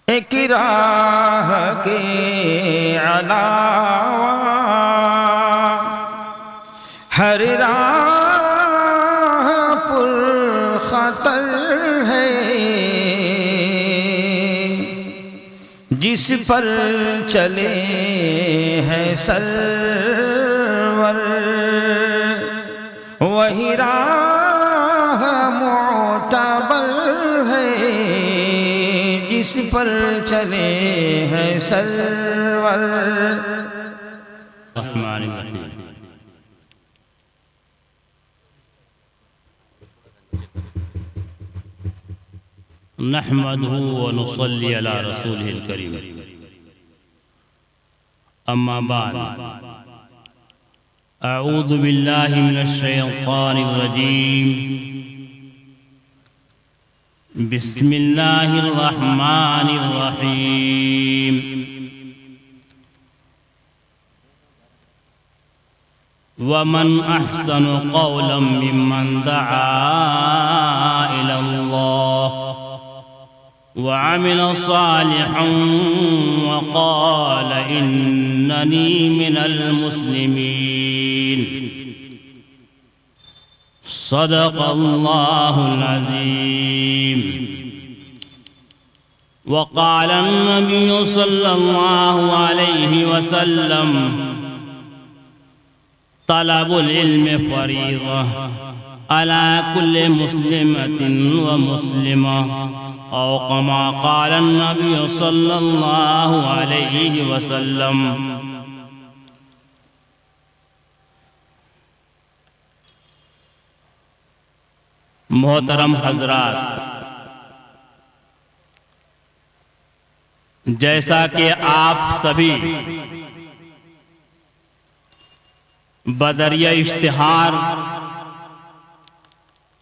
एक राह के अलावा हर राह पुरखतर है, जिस पर चले हैं सरवर वही राह मोतबर है, जिस पर चले हैं सरवर। नहमदुहु व नुसल्ली अला रसूलिहिल करीम। अम्मा बाद, अऊज़ु बिल्लाहि मिनश शैतानिर रजीम। बिस्मिल्लाहिर रहमानिर रहीम। वमन अहसनु क़ौलन मिम्मन दआ इलल्लाह वअमिल सालिहन वक़ाल इन्ननी मिनल मुस्लिमीन। सदक़ल्लाहुल अज़ीम। वक़ाल अन्नबिय्यु सल्लल्लाहु अलैहि वसल्लम तलबुल इल्म फ़रीज़ा अला कुल्लि मुस्लिमतिन व मुस्लिमा औ कमा क़ाल अन्नबिय्यु सल्लल्लाहु अलैहि वसल्लम। मोहतरम हज़रात, जैसा कि आप सभी बज़रिया इश्तिहार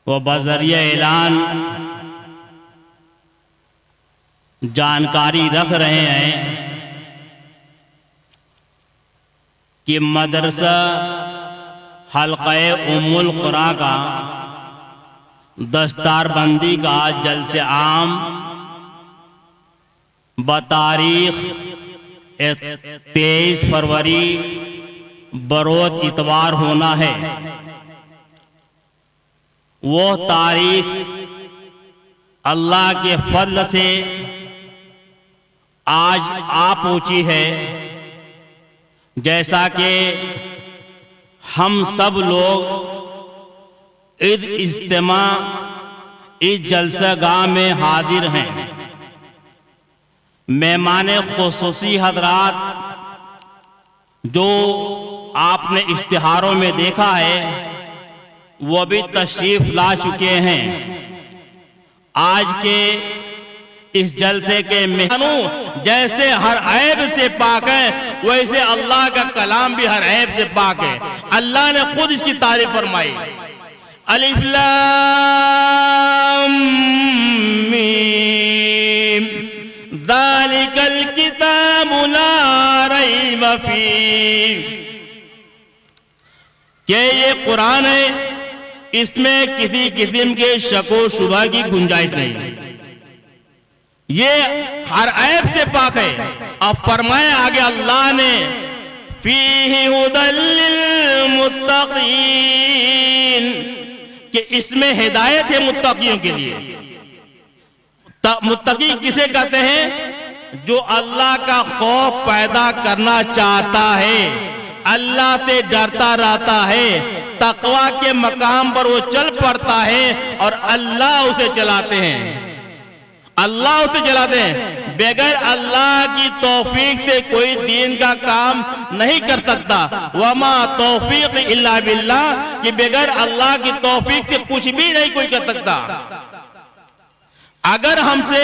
व बज़रिया ऐलान जानकारी रख रहे हैं कि मदरसा हल्क़े उम्मुल क़ुरा का दस्तारबंदी का जलसे आम बतारीख 23 फरवरी बरोज़ इतवार होना है। वो तारीख अल्लाह के फज़ल से आज आ पहुंची है। जैसा कि हम सब लोग इस इज्तिमा इस जलसागाह में हाजिर हैं। मेहमान खुसूसी हज़रात जो आपने इश्तिहारों में देखा है वो भी तशरीफ़ ला चुके हैं। आज के इस जलसे के मेहमानों जैसे हर ऐब से पाक है, वैसे अल्लाह का कलाम भी हर ऐब से पाक है। अल्लाह ने खुद इसकी तारीफ फरमाई। अलिफ लाम मीम ज़ालिकल किताबु ला रैब फीह। कि ये कुरान है, इसमें किसी किस्म के शको शुबा की गुंजाइश नहीं, ये हर ऐब से पाक है। अब फरमाया आगे अल्लाह ने फीही हुदल लिल मुत्तकीन, कि इसमें हिदायत है मुत्तकियों के लिए। मुत्तकी किसे कहते हैं? जो अल्लाह का खौफ पैदा करना चाहता है, अल्लाह से डरता रहता है, तकवा के मकाम पर वो चल पड़ता है और अल्लाह उसे चलाते हैं। अल्लाह उसे चलाते हैं। बगैर अल्लाह की तौफीक से कोई दीन का काम नहीं कर सकता। वमा तौफीक इल्ला बिल्लाह, कि बगैर अल्लाह की तौफीक से कुछ भी नहीं कोई कर सकता। अगर हमसे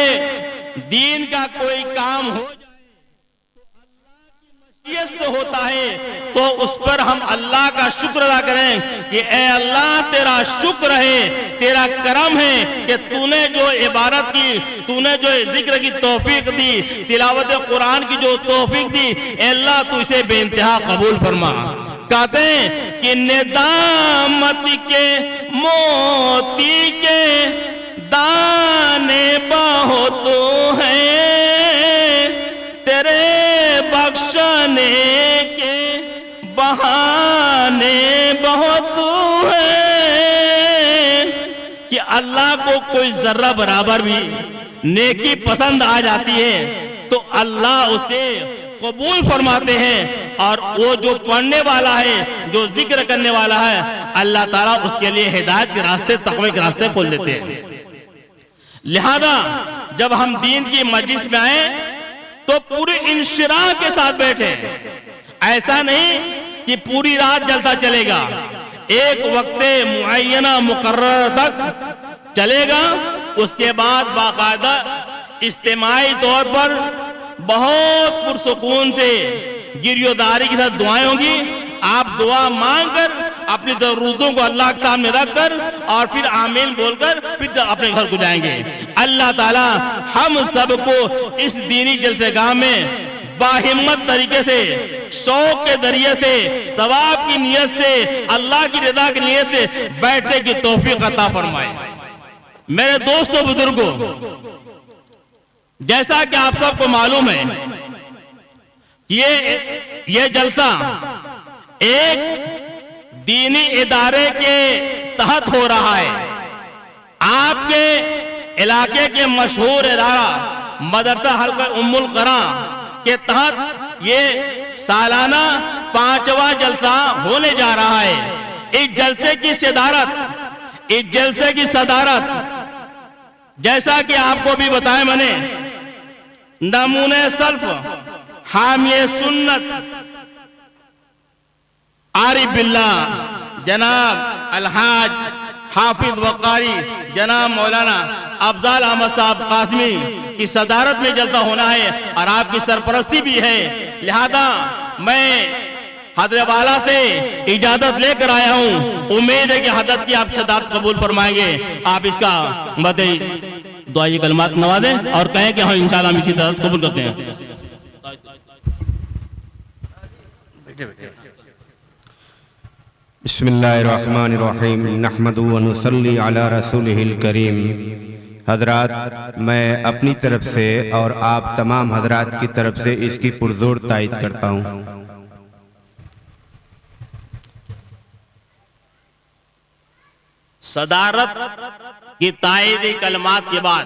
दीन का कोई काम हो जाए तो अल्लाह की मशीयत से होता है, तो उस पर हम अल्लाह का शुक्र अदा करें कि ए अल्लाह तेरा शुक्र है, तेरा करम है कि तूने जो इबादत की, तूने जो जिक्र की तौफीक दी, तिलावत कुरान की जो तौफीक दी, अल्लाह तू इसे बेइंतहा कबूल फरमा। कहते हैं कि नेदामत के मोती के दाने बहुत हैं, कि अल्लाह को कोई जर्रा बराबर भी नेकी पसंद आ जाती है तो अल्लाह उसे कबूल फरमाते हैं, और वो जो पढ़ने वाला है, जो जिक्र करने वाला है, अल्लाह ताला उसके लिए हिदायत के रास्ते, तक़वा के रास्ते खोल देते हैं। लिहाजा जब हम दीन की मजलिस में आए तो पूरे इंशिराह के साथ बैठे। ऐसा नहीं कि पूरी रात जलसा चलेगा, एक वक्त मुअय्यना मुकर्रर तक चलेगा, उसके बाद बाकायदा इज्तिमाई तौर पर बहुत पुरसुकून से गिरियोदारी के साथ दुआएं होंगी। आप दुआ मांगकर अपनी जरूरतों को अल्लाह के सामने रखकर और फिर आमीन बोलकर फिर अपने घर को जाएंगे। अल्लाह ताला हम सबको इस दीनी जलसेगाह में बाहिम्मत तरीके से, शौक के जरिए से, सवाब की नियत से, अल्लाह की रजा की नियत से बैठने की तौफीक अता फरमाए। मेरे दोस्तों बुजुर्गों, जैसा कि आप सबको मालूम है, ये जलसा एक दीनी इदारे के तहत हो रहा है। आपके इलाके के मशहूर इदारा मदरसा हल्का उम्मुल करा के तहत ये सालाना 5वां जलसा होने जा रहा है। इस जलसे की सदारत जैसा कि आपको भी बताया मैंने, नमूने सल्फ हामिए सुन्नत आरिफ बिल्लाह जनाब अलहाज हाफिज वकारी जनाब मौलाना अफजाल अहमद साहब कासमी की सदारत में जलसा होना है और आपकी सरपरस्ती भी है। लिहाजा मैं हजरत वाला से इजाजत लेकर आया हूँ। उम्मीद है कि हजरत की आप सदारत कबूल फरमाएंगे। आप इसका दुआई कलमात नवा दें और कहें कि हाँ इंशाल्लाह हम इसी तरह कबूल करते हैं। बिस्मिल्लाहिर्रहमानिर्रहीम नहमदु व नुसल्ली अला रसूलिहिल करीम। हजरात, मैं अपनी तरफ से और आप तमाम हजरात की तरफ से इसकी पुरजोर तायीद करता हूँ। सदारत की तायीदी कलमात के बाद